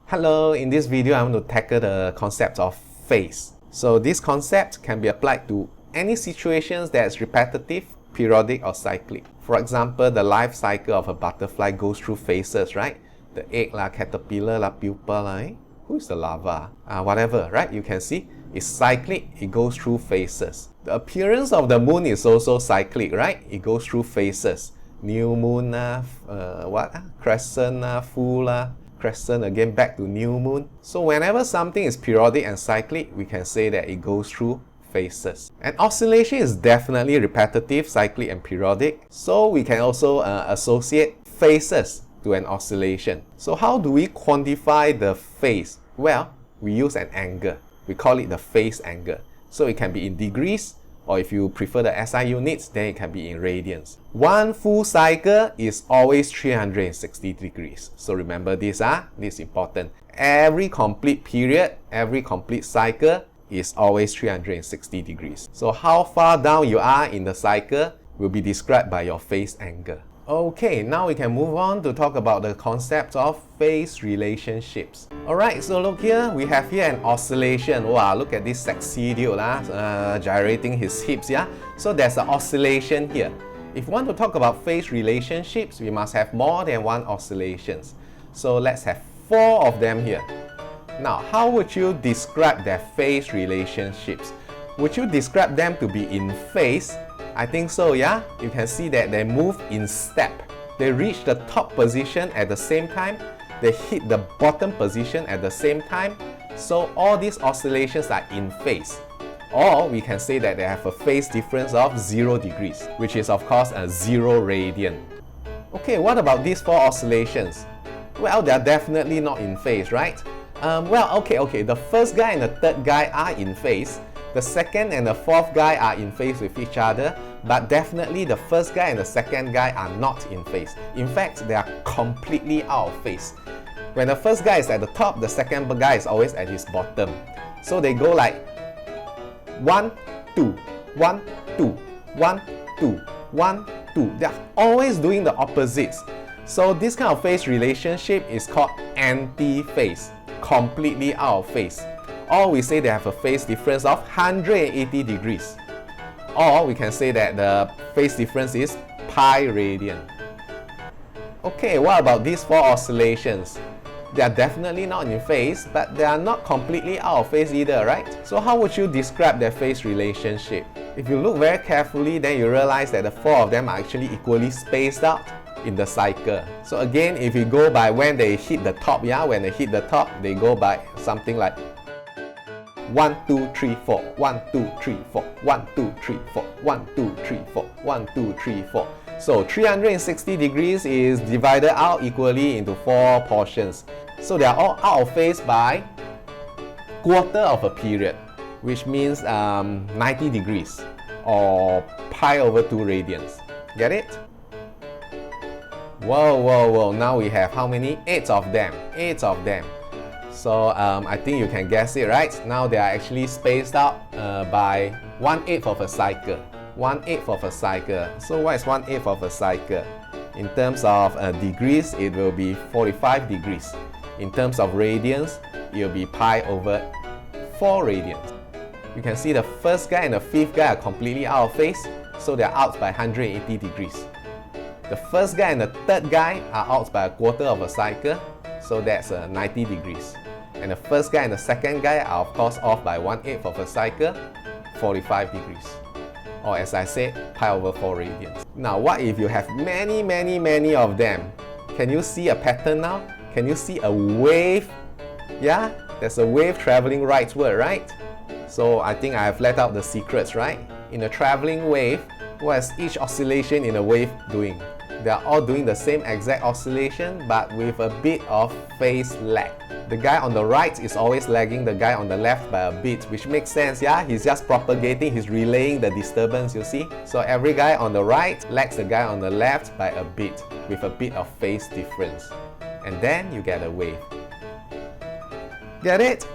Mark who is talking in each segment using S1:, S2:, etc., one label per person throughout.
S1: Hello, in this video I want to tackle the concept of phase. So this concept can be applied to any situations that's repetitive, periodic or cyclic. For example, the life cycle of a butterfly goes through phases, right? The egg lah, caterpillar lah, pupa lah, Who's the larva? Whatever, right? You can see it's cyclic, it goes through phases. The appearance of the moon is also cyclic, right? It goes through phases. New moon, crescent, full, crescent again back to new moon. So whenever something is periodic and cyclic, we can say that it goes through phases. An oscillation is definitely repetitive, cyclic and periodic. So we can also associate phases to an oscillation. So how do we quantify the phase? Well, we use an angle. We call it the phase angle. So it can be in degrees, or if you prefer the SI units, then it can be in radians. One full cycle is always 360 degrees. So remember this, this is important. Every complete period, every complete cycle is always 360 degrees. So how far down you are in the cycle will be described by your phase angle. Okay, now we can move on to talk about the concept of phase relationships. Alright, so look here, we have here an oscillation. Wow, look at this sexy dude, gyrating his hips, yeah? So there's an oscillation here. If we want to talk about phase relationships, we must have more than one oscillations. So let's have 4 of them here. Now, how would you describe their phase relationships? Would you describe them to be in phase? I think so, yeah? You can see that they move in step. They reach the top position at the same time. They hit the bottom position at the same time. So all these oscillations are in phase. Or we can say that they have a phase difference of 0 degrees, which is of course a 0 radian. Okay, what about these 4 oscillations? Well, they're definitely not in phase, right? Okay, the first guy and the third guy are in phase. The second and the fourth guy are in phase with each other, but definitely the first guy and the second guy are not in phase. In fact, they are completely out of phase. When the first guy is at the top, the second guy is always at his bottom. So they go like 1, 2, 1, 2, 1, 2, 1, 2. They are always doing the opposites. So this kind of phase relationship is called anti-phase, completely out of phase. Or we say they have a phase difference of 180 degrees. Or we can say that the phase difference is pi radian. Okay, what about these 4 oscillations? They are definitely not in phase, but they are not completely out of phase either, right? So how would you describe their phase relationship? If you look very carefully, then you realize that the 4 of them are actually equally spaced out in the cycle. So again, if you go by when they hit the top, when they hit the top, they go by something like 1, 2, 3, 4, 1, 2, 3, 4, 1, 2, 3, 4, 1, 2, 3, 4, 1, 2, 3, 4. So 360 degrees is divided out equally into 4 portions. So they are all out of phase by quarter of a period, which means 90 degrees or pi over 2 radians. Get it? Whoa, now we have how many? 8 of them. 8 of them. So I think you can guess it, right? Now they are actually spaced out by 1/8 of a cycle. 1/8 of a cycle. So what is 1/8 of a cycle? In terms of degrees, it will be 45 degrees. In terms of radians, it will be pi over 4 radians. You can see the first guy and the fifth guy are completely out of phase, so they are out by 180 degrees. The first guy and the third guy are out by a quarter of a cycle, so that's 90 degrees. And the first guy and the second guy are of course off by 1/8 of a cycle, 45 degrees. Or as I said, pi over 4 radians. Now what if you have many of them? Can you see a pattern now? Can you see a wave? Yeah, there's a wave traveling rightward, right? So I think I have let out the secrets, right? In a traveling wave, what is each oscillation in a wave doing? They are all doing the same exact oscillation, but with a bit of phase lag. The guy on the right is always lagging the guy on the left by a bit, which makes sense, yeah? He's just propagating, he's relaying the disturbance, you see? So every guy on the right lags the guy on the left by a bit, with a bit of phase difference. And then you get a wave. Get it?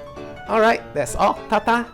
S1: Alright, that's all. Ta-ta!